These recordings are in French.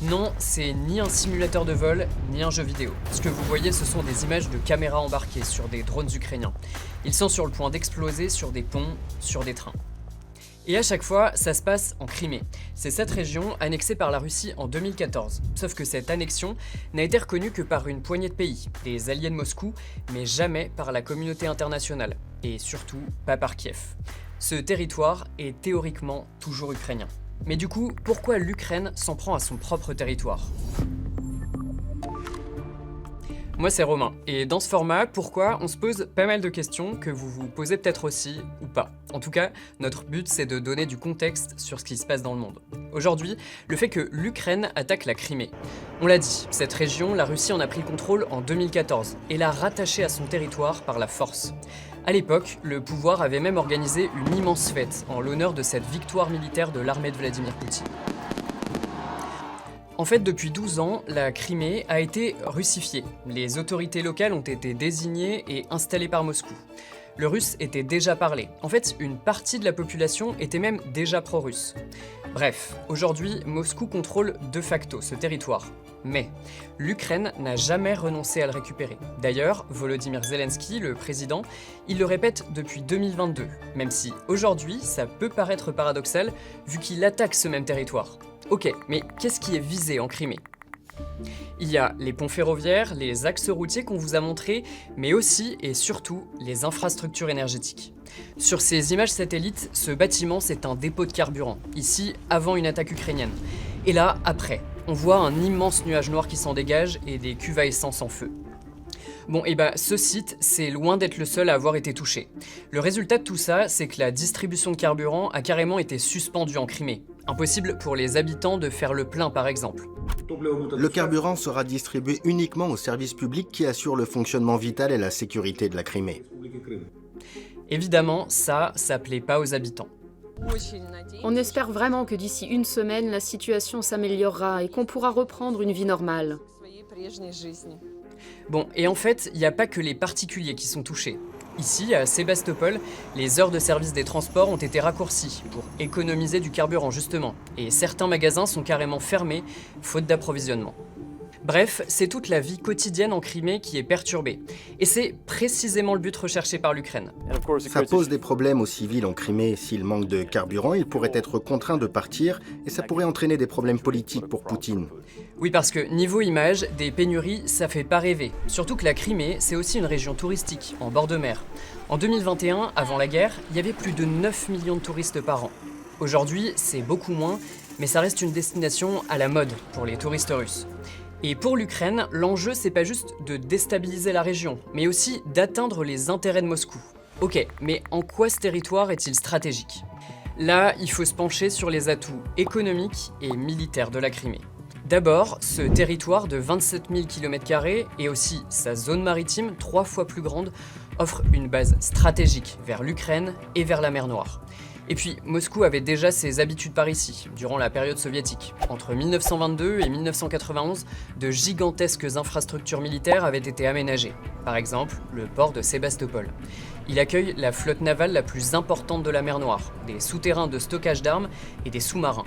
Non, c'est ni un simulateur de vol, ni un jeu vidéo. Ce que vous voyez, ce sont des images de caméras embarquées sur des drones ukrainiens. Ils sont sur le point d'exploser sur des ponts, sur des trains. Et à chaque fois, ça se passe en Crimée. C'est cette région annexée par la Russie en 2014. Sauf que cette annexion n'a été reconnue que par une poignée de pays, des alliés de Moscou, mais jamais par la communauté internationale. Et surtout, pas par Kiev. Ce territoire est théoriquement toujours ukrainien. Mais du coup, pourquoi l'Ukraine s'en prend à son propre territoire ? Moi c'est Romain, et dans ce format, pourquoi on se pose pas mal de questions que vous vous posez peut-être aussi ou pas. En tout cas, notre but c'est de donner du contexte sur ce qui se passe dans le monde. Aujourd'hui, le fait que l'Ukraine attaque la Crimée. On l'a dit, cette région, la Russie en a pris le contrôle en 2014 et l'a rattachée à son territoire par la force. À l'époque, le pouvoir avait même organisé une immense fête en l'honneur de cette victoire militaire de l'armée de Vladimir Poutine. En fait, depuis 12 ans, la Crimée a été russifiée. Les autorités locales ont été désignées et installées par Moscou. Le russe était déjà parlé. En fait, une partie de la population était même déjà pro-russe. Bref, aujourd'hui, Moscou contrôle de facto ce territoire. Mais l'Ukraine n'a jamais renoncé à le récupérer. D'ailleurs, Volodymyr Zelensky, le président, il le répète depuis 2022, même si aujourd'hui, ça peut paraître paradoxal, vu qu'il attaque ce même territoire. Ok, mais qu'est-ce qui est visé en Crimée ? Il y a les ponts ferroviaires, les axes routiers qu'on vous a montrés, mais aussi et surtout les infrastructures énergétiques. Sur ces images satellites, ce bâtiment c'est un dépôt de carburant, ici avant une attaque ukrainienne. Et là, après, on voit un immense nuage noir qui s'en dégage et des cuves à essence en feu. Bon, et ce site, c'est loin d'être le seul à avoir été touché. Le résultat de tout ça, c'est que la distribution de carburant a carrément été suspendue en Crimée. Impossible pour les habitants de faire le plein par exemple. Le carburant sera distribué uniquement aux services publics qui assurent le fonctionnement vital et la sécurité de la Crimée. Évidemment, ça plaît pas aux habitants. On espère vraiment que d'ici une semaine, la situation s'améliorera et qu'on pourra reprendre une vie normale. Bon, et en fait, il n'y a pas que les particuliers qui sont touchés. Ici, à Sébastopol, les heures de service des transports ont été raccourcies pour économiser du carburant justement, et certains magasins sont carrément fermés, faute d'approvisionnement. Bref, c'est toute la vie quotidienne en Crimée qui est perturbée, et c'est précisément le but recherché par l'Ukraine. Ça pose des problèmes aux civils en Crimée. S'il manque de carburant, ils pourraient être contraints de partir et ça pourrait entraîner des problèmes politiques pour Poutine. Oui, parce que niveau image, des pénuries, ça fait pas rêver. Surtout que la Crimée, c'est aussi une région touristique, en bord de mer. En 2021, avant la guerre, il y avait plus de 9 millions de touristes par an. Aujourd'hui, c'est beaucoup moins, mais ça reste une destination à la mode pour les touristes russes. Et pour l'Ukraine, l'enjeu c'est pas juste de déstabiliser la région, mais aussi d'atteindre les intérêts de Moscou. Ok, mais en quoi ce territoire est-il stratégique ? Là, il faut se pencher sur les atouts économiques et militaires de la Crimée. D'abord, ce territoire de 27 000 km² et aussi sa zone maritime, 3 fois plus grande, offre une base stratégique vers l'Ukraine et vers la mer Noire. Et puis, Moscou avait déjà ses habitudes par ici, durant la période soviétique. Entre 1922 et 1991, de gigantesques infrastructures militaires avaient été aménagées. Par exemple, le port de Sébastopol. Il accueille la flotte navale la plus importante de la mer Noire, des souterrains de stockage d'armes et des sous-marins.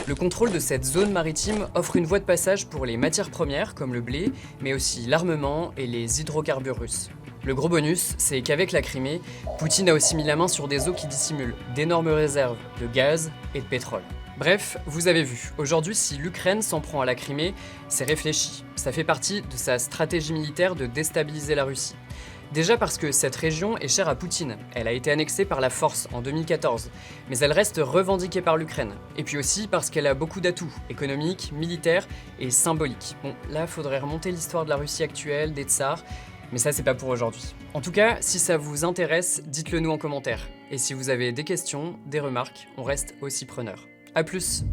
Le contrôle de cette zone maritime offre une voie de passage pour les matières premières, comme le blé, mais aussi l'armement et les hydrocarbures russes. Le gros bonus, c'est qu'avec la Crimée, Poutine a aussi mis la main sur des eaux qui dissimulent d'énormes réserves de gaz et de pétrole. Bref, vous avez vu, aujourd'hui si l'Ukraine s'en prend à la Crimée, c'est réfléchi. Ça fait partie de sa stratégie militaire de déstabiliser la Russie. Déjà parce que cette région est chère à Poutine, elle a été annexée par la force en 2014, mais elle reste revendiquée par l'Ukraine. Et puis aussi parce qu'elle a beaucoup d'atouts, économiques, militaires et symboliques. Bon, là faudrait remonter l'histoire de la Russie actuelle, des tsars, mais ça c'est pas pour aujourd'hui. En tout cas, si ça vous intéresse, dites-le nous en commentaire. Et si vous avez des questions, des remarques, on reste aussi preneur. A plus!